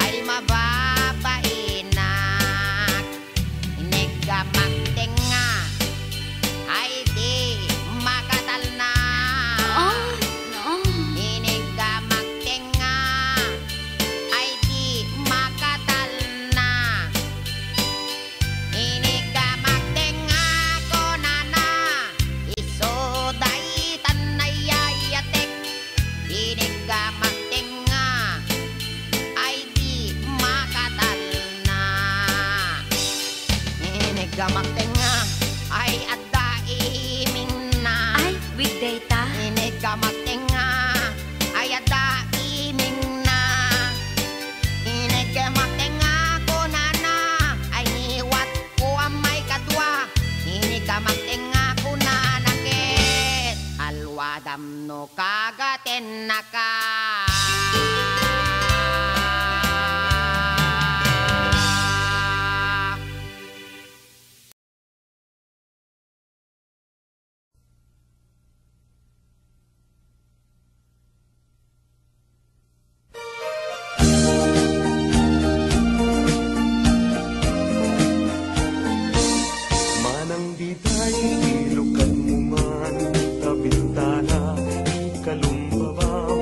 ay mababainak. Inig ka magtenga, ay di makatal na. Inig ka magtenga, ay di makatal na. Inig ka magtenga konana, isoday tanayayatek. Inig ka magtenga, ay di makatal na. Inig ka magtenga, ay addaiming na. Weekday ta? Inig ka magtenga, ay addaiming na. Inig ka magtenga kunana, ay niwat ko ang may kadwa. Inig ka magtenga kunana ket, alwadam no kagaten na ka. Manang ditay, ilukan mo man, kabintana, ikalumbabaw,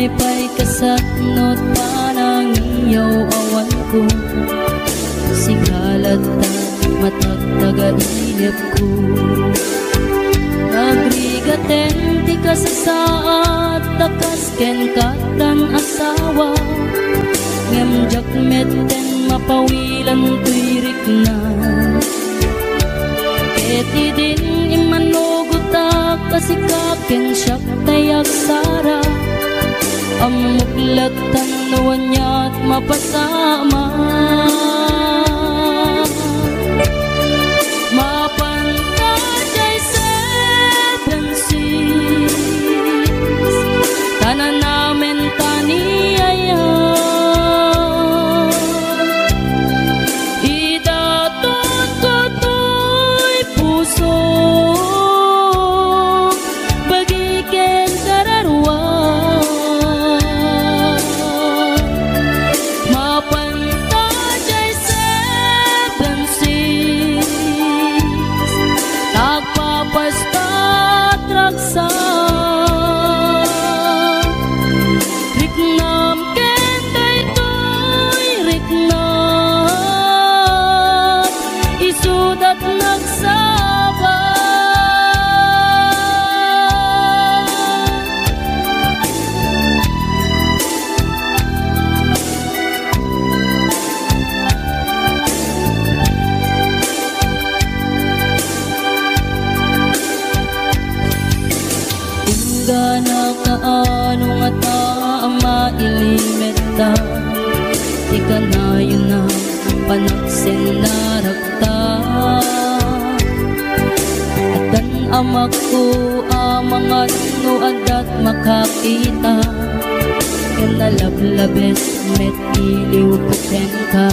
Pay kasatnot panang iyaw awan ko Sigalat at matagtaga-inip ko Nagrigaten ti kasasaat takas ken katan asawa Ngem jakmeten mapawilan tuirik na Eti din imanugutak kasikaken siyak tayag sara Amuklatan nawan niya't mapasama Mapantajay seven seas Tanan namin taniyaya Idatot ko to'y puso Bagiken kararwa Mapantajay seven seas Tagpapastat raksa Riknam kenday to'y riknam Isudat nagsaba Tingga na kaano nga taama ilimeta Di ka na yun na panaksin na rakta At ang amak ko amangat no adat makakita Yan nalablabes met iliw puken ka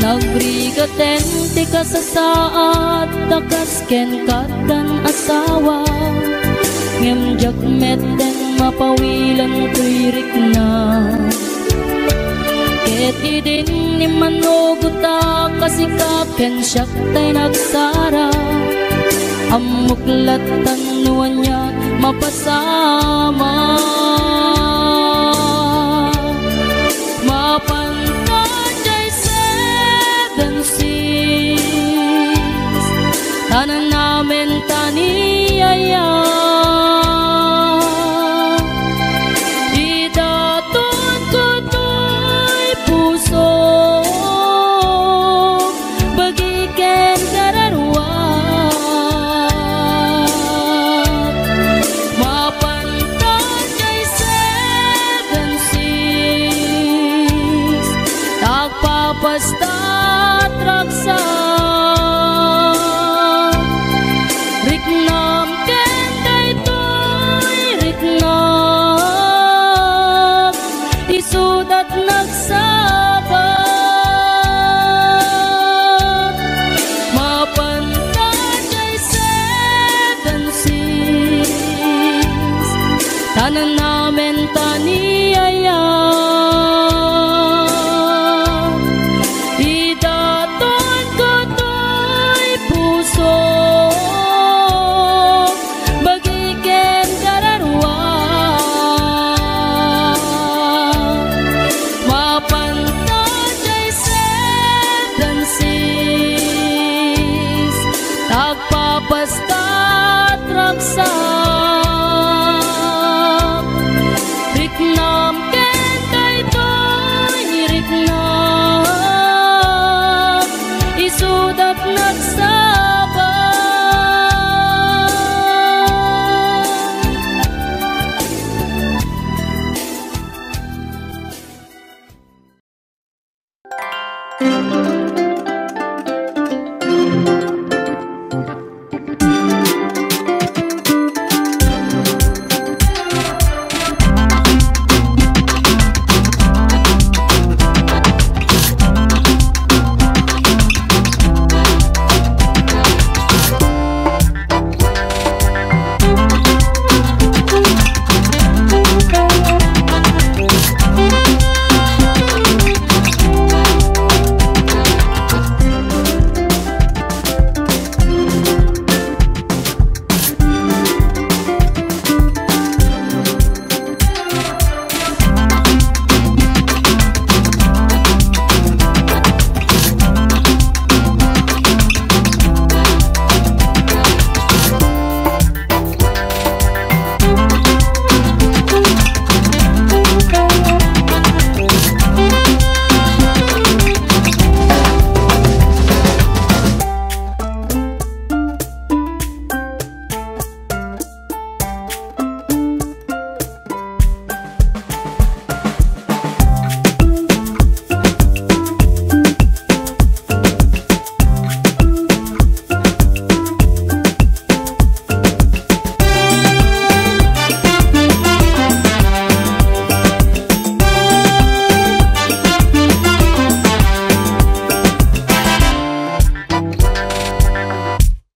Nagrigaten ti kasasaat takas ken katan asawa Ngem jakmeten mapawilan tuirik na Ket idin ni manuguta kasikaken siyak tay nagsara Amuklatan nuwan niya mapasama Mapantajay seven seas Tanan namin taniyaya Idatot ko to'y puso Bagiken kararwa Mapantajay seven seas Tagpapastat raksa Riknam kenday to'y riknam Isudat nagsaba Mapantajay seven seas Tanan